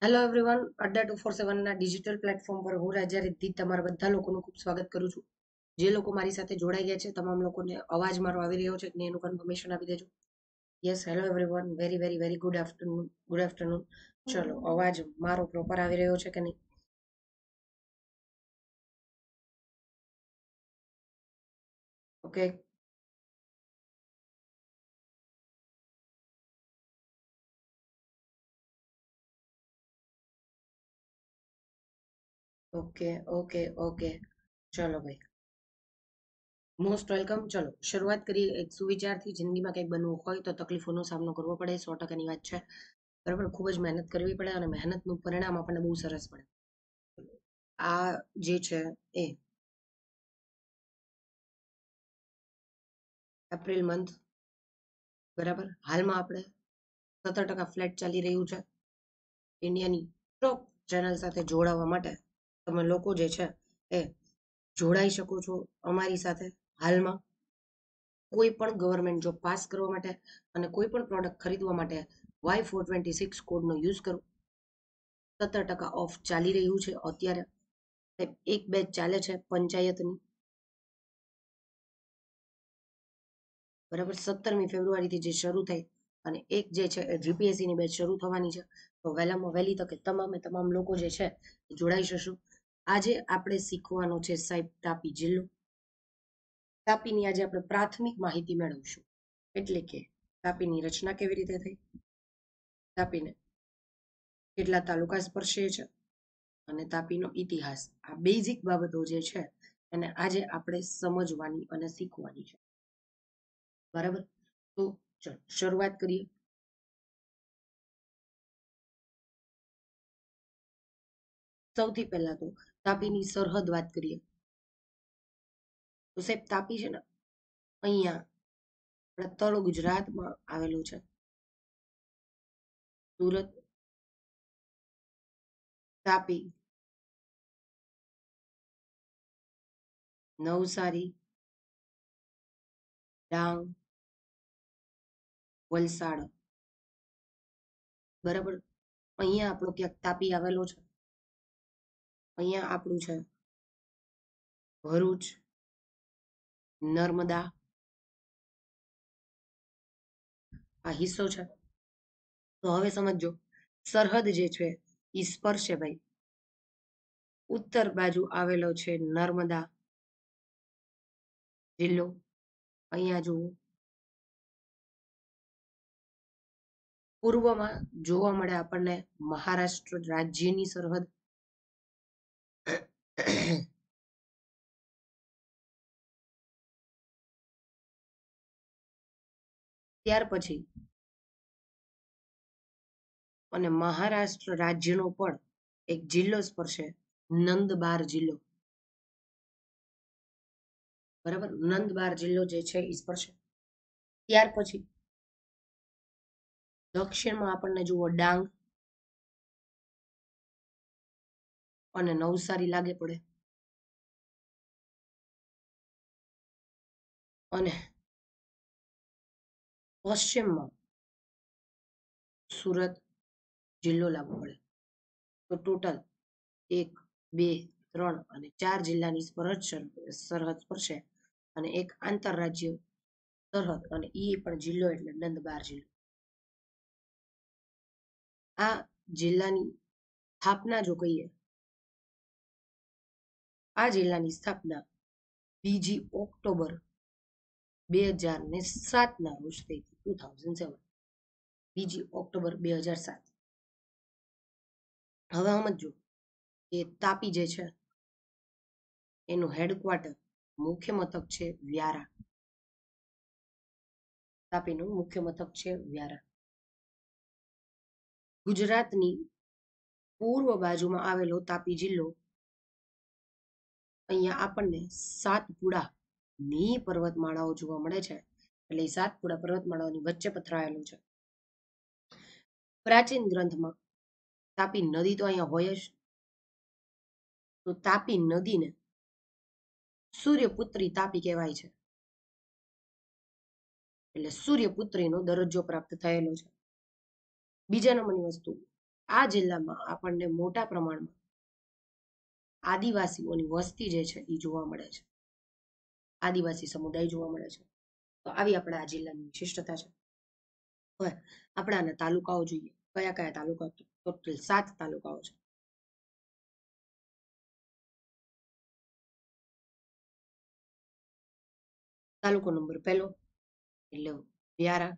Hello everyone, Adda247 ના digital platform પર હું રાજા રિદ્ધિ તમારા બધા લોકોનું ખૂબ સ્વાગત કરું છું. જે લોકો મારી સાથે જોડાઈ ગયા છે તમામ લોકોને અવાજ મારો આવી રહ્યો છે કે એનું કન્ફર્મેશન આપી દેજો. Yes, hello everyone, very very very good afternoon. ચલો, અવાજ મારો પ્રોપર આવી રહ્યો છે કે નહીં? ઓકે, ઓકે ઓકે ઓકે, ચલો ભાઈ, મોસ્ટ વેલકમ. ચલો શરૂઆત કરીએ એક સુવિચારથી. જિંદગીમાં કંઈક બનવું હોય તો તકલીફોનો સામનો કરવો પડે, 100%ની વાત છે. બરાબર, ખૂબ જ મહેનત કરવી પડે અને મહેનતનું પરિણામ આપણને બહુ સરસ પડે. આ જે છે એ એપ્રિલ મંથ, બરાબર, હાલમાં આપણે 17% ફ્લેટ ચાલી રહ્યું છે. ઇન્ડિયાની ટોપ ચેનલ સાથે જોડાવા માટે તમે લોકો જે છે એ જોડાઈ શકો છો અમારી સાથે. હાલમાં કોઈ પણ ગવર્મેન્ટ જોબ પાસ કરવા માટે અને કોઈ પણ પ્રોડક્ટ ખરીદવા માટે Y426 કોડનો યુઝ કરો. 17% ઓફ ચાલી રહ્યું છે અત્યારે. એક બેચ ચાલે છે પંચાયતની, બરાબર, 17મી ફેબ્રુઆરીથી જે શરૂ થઈ અને એક જે છે એ જીપીએસસીની બેચ શરૂ થવાની છે. તો વહેલામાં વહેલી તકે તમામ લોકો જે છે જોડાઈ જશું. આજે આપણે શીખવાનો છે સાહેબ તાપી જિલ્લો. તાપીની આજે આપણે પ્રાથમિક માહિતી મેળવશું, એટલે કે તાપીની રચના કેવી રીતે થઈ, તાપીને કેટલા તાલુકા સ્પર્શે છે અને તાપીનો ઇતિહાસ. આ બેઝિક બાબતો જે છે એને આજે આપણે સમજવાની અને શીખવાની છે. બરાબર, તો ચલો શરૂઆત કરીએ. સૌથી પહેલા તો તાપીની સરહદ વાત કરીએ તો સાહેબ તાપી છે ને અહીંયા આપણા તળ ગુજરાતમાં આવેલું છે. સુરત, તાપી, નવસારી, ડાંગ, વલસાડ, બરાબર. અહીંયા આપણો ક્યાંક તાપી આવેલો છે. અહીંયા આપણું છે ભરૂચ, નર્મદા, આ હિસ્સો છે. તો હવે સમજો, સરહદ જે છે એ સ્પર્શે ભાઈ. ઉત્તર બાજુ આવેલો છે નર્મદા જિલ્લો. અહીંયા જુઓ, પૂર્વમાં જોવા મળે આપણને મહારાષ્ટ્ર રાજ્યની સરહદ. ત્યાર પછી અને મહારાષ્ટ્ર રાજ્યનો પણ એક જિલ્લો સ્પર્શે, નંદબાર જિલ્લો. બરાબર, નંદબાર જિલ્લો જે છે એ સ્પર્શે. ત્યાર પછી દક્ષિણમાં આપણને જુઓ ડાંગ અને નવસારી લાગે પડે. અને પશ્ચિમમાં સુરત જિલ્લો લાગુ પડે. તો ટોટલ 1, 2, 3 અને 4 જિલ્લાની સરહદ સ્પર્શે અને એક આંતરરાજ્ય સરહદ, અને એ પણ જિલ્લો એટલે નંદબાર જિલ્લો. આ જિલ્લાની સ્થાપના જો કહીએ, આ જિલ્લાની સ્થાપના 2 ઓક્ટોબર 2007 ના રોજ થઈ હતી. 2007, 2 ઓક્ટોબર 2007. હવે સમજો કે તાપી જે છે એનું હેડક્વાર્ટર, મુખ્ય મથક છે વ્યારા. તાપીનું મુખ્ય મથક છે વ્યારા. ગુજરાતની પૂર્વ બાજુમાં આવેલો તાપી જિલ્લો, અહીંયા આપણને સાતપુડા ની પર્વતમાળાઓ જોવા મળે છે. એટલે સાતપુડા પર્વતમાળાઓની વચ્ચે પથરાયેલું છે. પ્રાચીન ગ્રંથમાં તાપી નદી તો અહીંયા હોય જ. તો તાપી નદીને સૂર્યપુત્રી તાપી કહેવાય છે. એટલે સૂર્યપુત્રીનો દરજ્જો પ્રાપ્ત થયેલો છે. બીજા નંબરની વસ્તુ, આ જિલ્લામાં આપણને મોટા પ્રમાણમાં આદિવાસીઓની વસ્તી જે છે એ જોવા મળે છે, આદિવાસી સમુદાય જોવા મળે છે. તો આવી આપણા આ જિલ્લાની વિશિષ્ટતા છે. હવે આપણે આના તાલુકાઓ જોઈએ. કયા કયા તાલુકા? ટોટલ 7 તાલુકાઓ છે. તાલુકો નંબર 1 એટલે વ્યારા,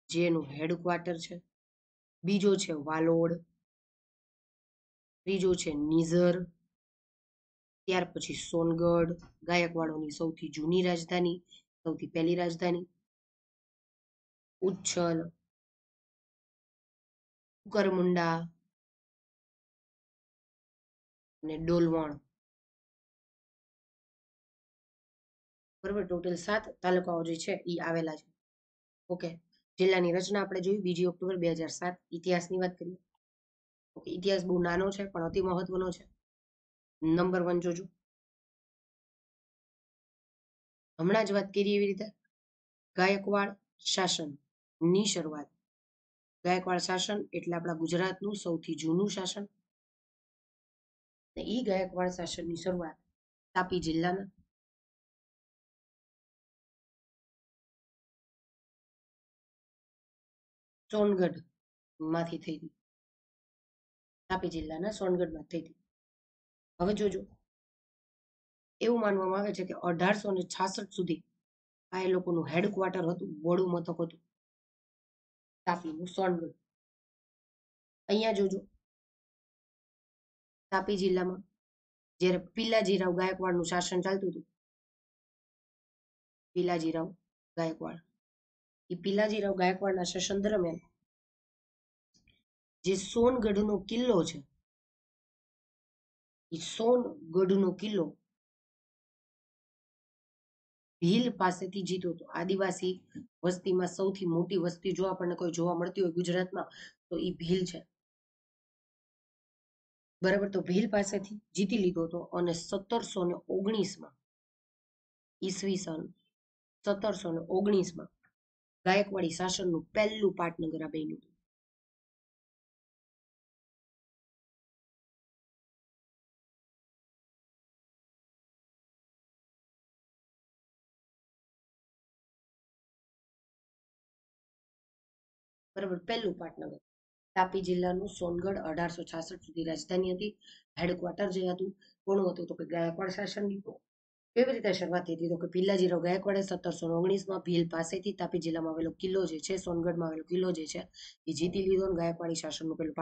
જેનું હેડક્વાર્ટર છે. બીજો છે વાલોડ, ત્રીજો છે નિઝર, ત્યાર પછી સોનગઢ, ગાયકવાડોની સૌથી જૂની રાજધાની, સૌથી પહેલી રાજધાની, ઉચ્છલ, કુકરમુંડા અને ડોલવણ. બરાબર, ટોટલ 7 તાલુકાઓ જે છે એ આવેલા છે. ઓકે, જિલ્લાની રચના આપણે જોઈ 2 ઓક્ટોબર 2007. ઇતિહાસની વાત કરીએ. ઓકે, ઇતિહાસ બહુ નાનો છે પણ અતિ મહત્વનો છે. નંબર 1 જોજો. હમણાં જ વાત કરી એવી રીતે ગાયકવાડ શાસનની શરૂઆત. ગાયકવાડ શાસન એટલે આપણા ગુજરાતનું સૌથી જૂનું શાસન. એ ગાયકવાડ શાસનની શરૂઆત તાપી જિલ્લાના સોનગઢ માંથી થઈ હતી. તાપી જિલ્લાના સોનગઢમાં થઈ હતી. હવે જોજો, એવું માનવામાં આવે છે કે 1866 સુધી આ એ લોકોનું હેડક્વાર્ટર હતું, વડું મથક હતું તાપીનું સોનગઢ. અહીંયા જોજો, તાપી જિલ્લામાં જ્યારે પિલાજીરાવ ગાયકવાડનું શાસન ચાલતું હતું, પિલાજીરાવ ગાયકવાડ, એ પિલાજીરાવ ગાયકવાડના શાસન દરમિયાન જે સોનગઢનો કિલ્લો છે, એ સોનગઢનો કિલ્લો ભીલ પાસેથી જીતો હતો. આદિવાસી વસ્તીમાં સૌથી મોટી વસ્તી જો આપણને કોઈ જોવા મળતી હોય ગુજરાતમાં તો એ ભીલ છે. બરાબર, તો ભીલ પાસેથી જીતી લીધો હતો અને 1719માં ઈસવીસન 1719માં ગાયકવાડી શાસનનું પહેલું પાટનગર આ બન્યું હતું. બરાબર, પહેલું પાટનગર. તાપી જિલ્લાનું સોનગઢ 1866 સુધી રાજધાની હતી. હેડક્વાર્ટર જે હતું કોનું હતું? તો કે ગાયકવાડ શાસનની. કેવી રીતે શરૂઆત થઈ હતી? તો કે પિલાજીરાવ ગાયકવાડે 1719માં ભીલ પાસેથી તાપી જિલ્લામાં આવેલો કિલ્લો જે છે, સોનગઢમાં આવેલો કિલ્લો જે છે, એ જીતી લીધો અને ગાયકવાડી શાસનનું પેલું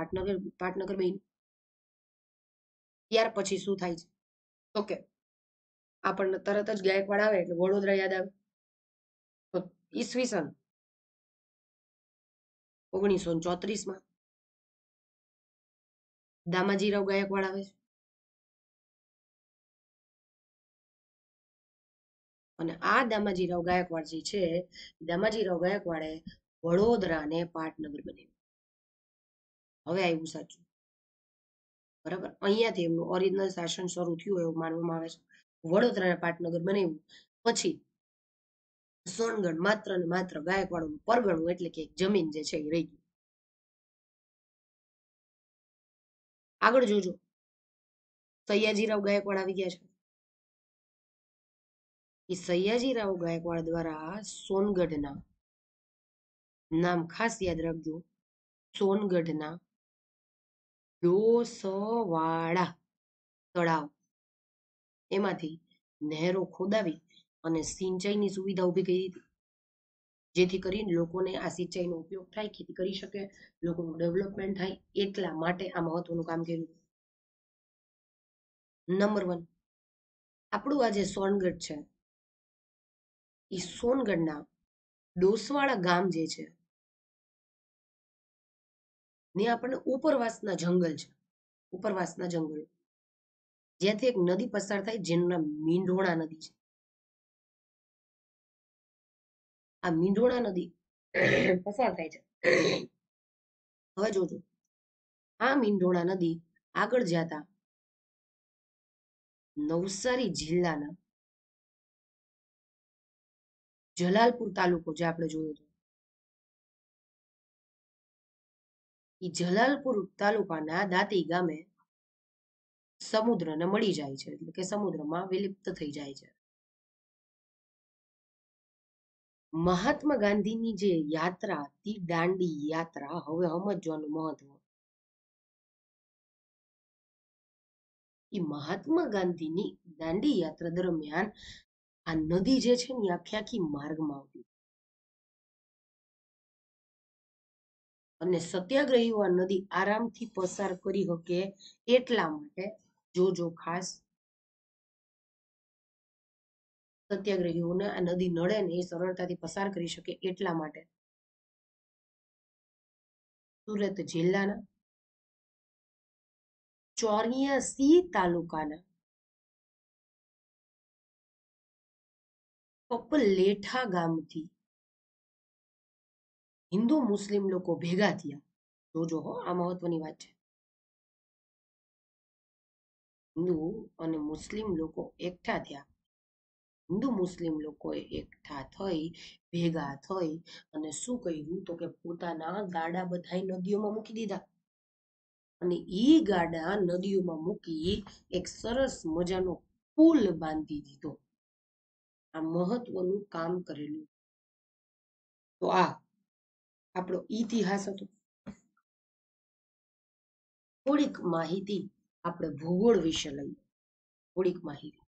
પાટનગર બન્યું. ત્યાર પછી શું થાય છે? તો કે આપણને તરત જ ગાયકવાડ આવે એટલે વડોદરા યાદ આવે. તો ઈસવીસન 1934માં દામાજીરાવ ગાયકવાડ આવે છે અને આ દામાજીરાવ ગાયકવાડ જે છે, દામાજીરાવ ગાયકવાડે વડોદરાને પાટનગર બનાવ્યું. હવે આવ્યું સાચું. બરાબર, અહીંયાથી એમનું ઓરિજિનલ શાસન શરૂ થયું એવું માનવામાં આવે છે. વડોદરાને પાટનગર બનાવ્યું પછી સોનગઢ માત્ર ને માત્ર ગાયકવાડોનું પરગણું એટલે કે જમીન જે છે એ રહી ગયું. આગળ જોજો, સયાજીરાવ ગાયકવાડ આવી ગયા છે. એ સયાજીરાવ ગાયકવાડ દ્વારા સોનગઢના નામ ખાસ યાદ રાખજો, સોનગઢના ડોસવાડા તળાવ એમાંથી નહેરો ખોદાવી અને સિંચાઈની સુવિધા ઊભી કરી હતી, જેથી કરીને લોકોને આ સિંચાઈનો ઉપયોગ થાય, ખેતી કરી શકે, લોકોનું ડેવલપમેન્ટ થાય, એટલા માટે આ મહત્વનું કામ કર્યું. નંબર 1, આપણું આ જે સોનગઢ છે, એ સોનગઢના ડોસવાડા ગામ જે છે ને આપણને ઉપરવાસના જંગલ છે, ઉપરવાસના જંગલ, જ્યાંથી એક નદી પસાર થાય જેનું નામ મીંઢોણા નદી છે. આ મીંઢોણા નદી પસાર થાય છે. હવે જોજો, આ મીંઢોણા નદી આગળ જતા નવસારી જિલ્લાના જલાલપુર તાલુકો જે આપણે જોયો હતો, એ જલાલપુર તાલુકાના દાંતી ગામે સમુદ્રને મળી જાય છે, એટલે કે સમુદ્રમાં વિલિપ્ત થઈ જાય છે. મહાત્મા ગાંધીની જે યાત્રા હતી દાંડી યાત્રા, હવે સમજવાનું મહત્વ. એ મહાત્મા ગાંધીની દાંડી યાત્રા દરમિયાન આ નદી જે છે ને આખી આખી માર્ગમાં આવતી, અને સત્યાગ્રહીઓ આ નદી આરામથી પસાર કરી શકે એટલા માટે, જો ખાસ સત્યાગ્રહીઓને આ નદી નડે ને એ સરળતાથી પસાર કરી શકે એટલા માટે સુરત જિલ્લાના 84 તાલુકાના પપલેઠા ગામથી હિન્દુ મુસ્લિમ લોકો ભેગા થયા. જોજો હો, આ મહત્વની વાત છે. હિન્દુ અને મુસ્લિમ લોકો એકઠા થયા. હિન્દુ મુસ્લિમ લોકોએ એકઠા થઈ, ભેગા થઈ અને શું કર્યું તો કે પોતાના ગાડા બધાય નદીઓમાં મૂકી દીધા, અને ઈ ગાડા નદીઓમાં મૂકી એક સરસ મજાનો પુલ બાંધી દીધો. આ મહત્વનું કામ કરેલું. તો આ આપણો ઇતિહાસ હતો. થોડીક માહિતી આપણે ભૂગોળ વિશે લઈએ. થોડીક માહિતી.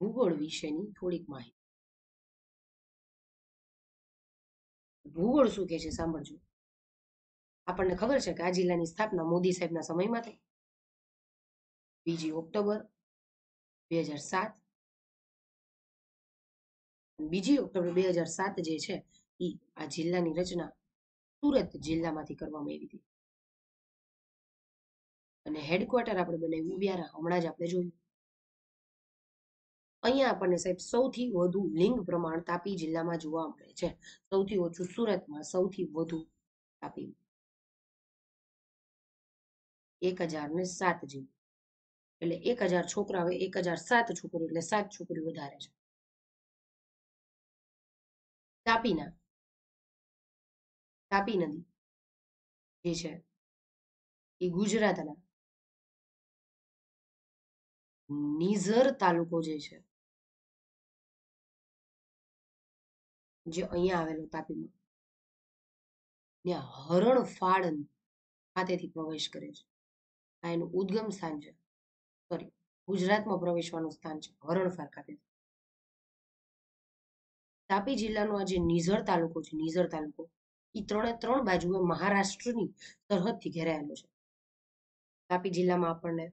ભૂગોળ વિશેની થોડીક માહિતી. ભૂગોળ શું કહે છે સાંભળજો. આપણને ખબર છે કે આ જિલ્લાની સ્થાપના મોદી સાહેબના સમયમાં થઈ, 2 ઓક્ટોબર 2007. 2 ઓક્ટોબર 2007 જે છે એ આ જિલ્લાની રચના સુરત જિલ્લામાંથી કરવામાં આવી હતી, અને હેડક્વાર્ટર આપણે બનાવ્યું વ્યારા. હમણાં જ આપણે જોયું. અહીંયા આપણને સાહેબ સૌથી વધુ લિંગ પ્રમાણ તાપી જિલ્લામાં જોવા મળે છે. સૌથી ઓછું સુરતમાં, સૌથી વધુ તાપીમાં 1007 જેવું. એટલે 1000 છોકરા હોય, 1007 છોકરીઓ, એટલે 7 છોકરીઓ વધારે છે. તાપી નદી જે છે એ ગુજરાતના નિઝર તાલુકો જે છે, જે અહીંયા આવેલો તાપીમાં, ત્યાં હરણફાળ ખાતેથી પ્રવેશ કરે છે. આ એનું ઉદ્ગમ સ્થાન છે. સોરી, ગુજરાતમાં પ્રવેશવાનું સ્થાન છે હરણફાળ ખાતે. તાપી જિલ્લાનો આ જે નિઝર તાલુકો છે, નિઝર તાલુકો એ 3 બાજુએ મહારાષ્ટ્રની સરહદથી ઘેરાયેલો છે. તાપી જિલ્લામાં આપણને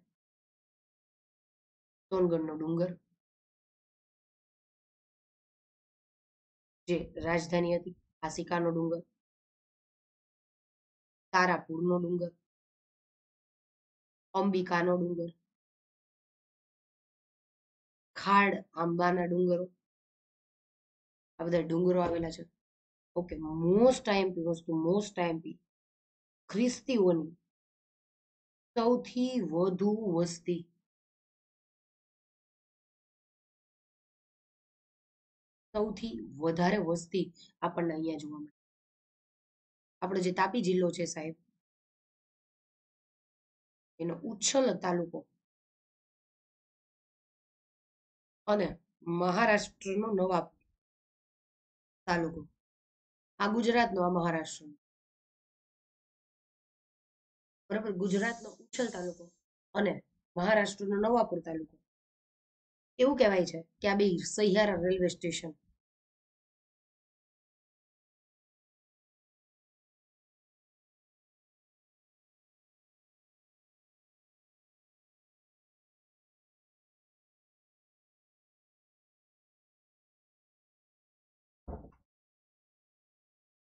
સોનગઢનો ડુંગર, જે રાજધાની હતી, કાશિકાનો ડુંગર, તારાપુરનો ડુંગર, અંબિકાનો ડુંગર, ખાડ આંબાના ડુંગરો, આ બધા ડુંગરો આવેલા છે. ઓકે, મોસ્ટ આઈએમપી વસ્તુ, મોસ્ટ આઈએમપી, ખ્રિસ્તીઓની સૌથી વધુ વસ્તી, સૌથી વધારે વસ્તી આપણને અહીંયા જોવા મળે. આપણો જે તાપી જિલ્લો છે સાહેબ, એનો ઉચ્છલ તાલુકો અને મહારાષ્ટ્રનો નવાપુર તાલુકો. આ ગુજરાતનો, આ મહારાષ્ટ્રનો. બરાબર, ગુજરાતનો ઉચ્છલ તાલુકો અને મહારાષ્ટ્રનો નવાપુર તાલુકો. એવું કહેવાય છે કે આ બે સહિયારા રેલવે સ્ટેશન.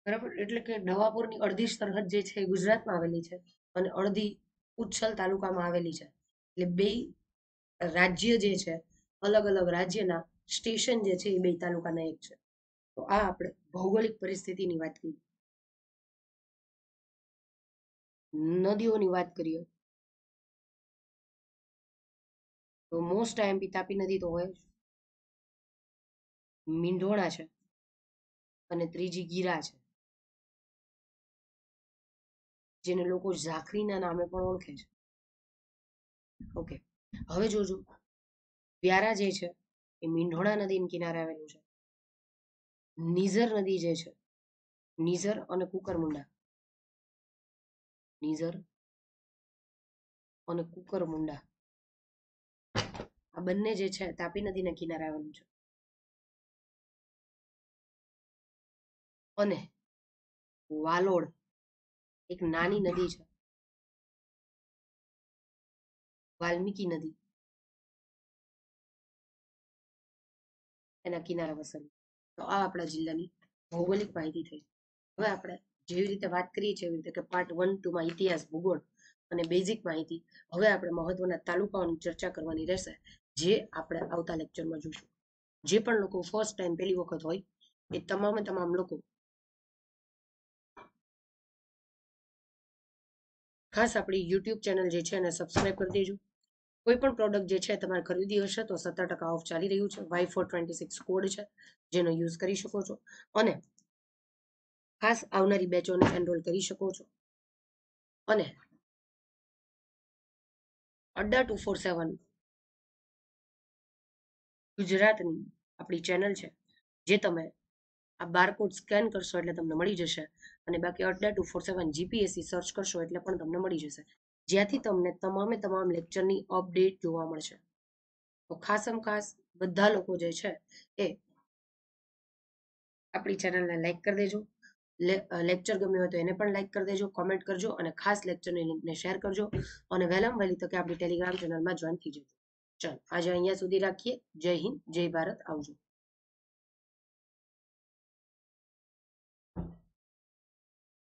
બરાબર, એટલે કે નવાપુરની અડધી સરહદ જે છે એ ગુજરાતમાં આવેલી છે, અને અડધી ઉચ્છલ તાલુકામાં આવેલી છે. એટલે બે રાજ્ય જે છે, અલગ અલગ રાજ્યના સ્ટેશન જે છે એ બે તાલુકાના એક છે. તો આ આપણે ભૌગોલિક પરિસ્થિતિની વાત કરી. નદીઓની વાત કરીએ તો મોસ્ટ આઈએમપી તાપી નદી તો હોય જ. મીંઢોળા છે અને ત્રીજી ગીરા છે, જેને લોકો ઝાખરીના નામે પણ ઓળખે છે. ઓકે, હવે જોજો વ્યારા જે છે એ મીંઢોળા નદીના કિનારે આવેલું છે. નીઝર નદી જે છે, નીઝર અને કુકરમુંડા, નીઝર અને કુકરમુંડા આ બંને જે છે તાપી નદીના કિનારે આવેલું છે. અને વાલોડ એક નાની નદી છે, વાલ્મીકી નદી, એના કિનારે વસેલું. તો આ આપણા જિલ્લાની ભૌગોલિક માહિતી થઈ. હવે આપણે જેવી રીતે વાત કરીએ છીએ એવી રીતે કે પાર્ટ 1, 2માં ઇતિહાસ, ભૂગોળ અને બેઝિક માહિતી, હવે આપણે મહત્વના તાલુકાઓની ચર્ચા કરવાની રહેશે, જે આપણે આવતા લેક્ચરમાં જોઈશું. જે પણ લોકો ફર્સ્ટ ટાઈમ પહેલી વખત હોય એ તમામ લોકો ખાસ આપણી યુટ્યુબ ચેનલ જે છે એને સબસ્ક્રાઇબ કરી દેજો. કોઈ પણ પ્રોડક્ટ જે છે તમારે ખરીદી હશે તો 17% ઓફ ચાલી રહ્યું છે. Y426 કોડ છે જેનો યુઝ કરી શકો છો અને ખાસ આવનારી બેચોને એનરોલ કરી શકો છો. અને Adda247 ગુજરાતની આપણી ચેનલ છે, જે તમે આ બારકોડ સ્કેન કરશો એટલે તમને મળી જશે. અને બાકી Adda247 GPSC સર્ચ કરશો એટલે પણ તમને મળી જશે, જ્યાંથી તમને તમામ લેક્ચરની અપડેટ જોવા મળશે. તો ખાસ બધા લોકો જે છે એ આપણી ચેનલને લાઈક કરી દેજો. લેક્ચર ગમ્યો હોય તો એને પણ લાઈક કરી દેજો, કોમેન્ટ કરજો અને ખાસ લેક્ચરની લિંકને શેર કરજો. અને વહેલામાં વહેલી તકે આપણી ટેલિગ્રામ ચેનલમાં જોઈન થઈ જજો. ચાલો આજે અહીંયા સુધી રાખીએ. જય હિન્દ, જય ભારત, આવજો.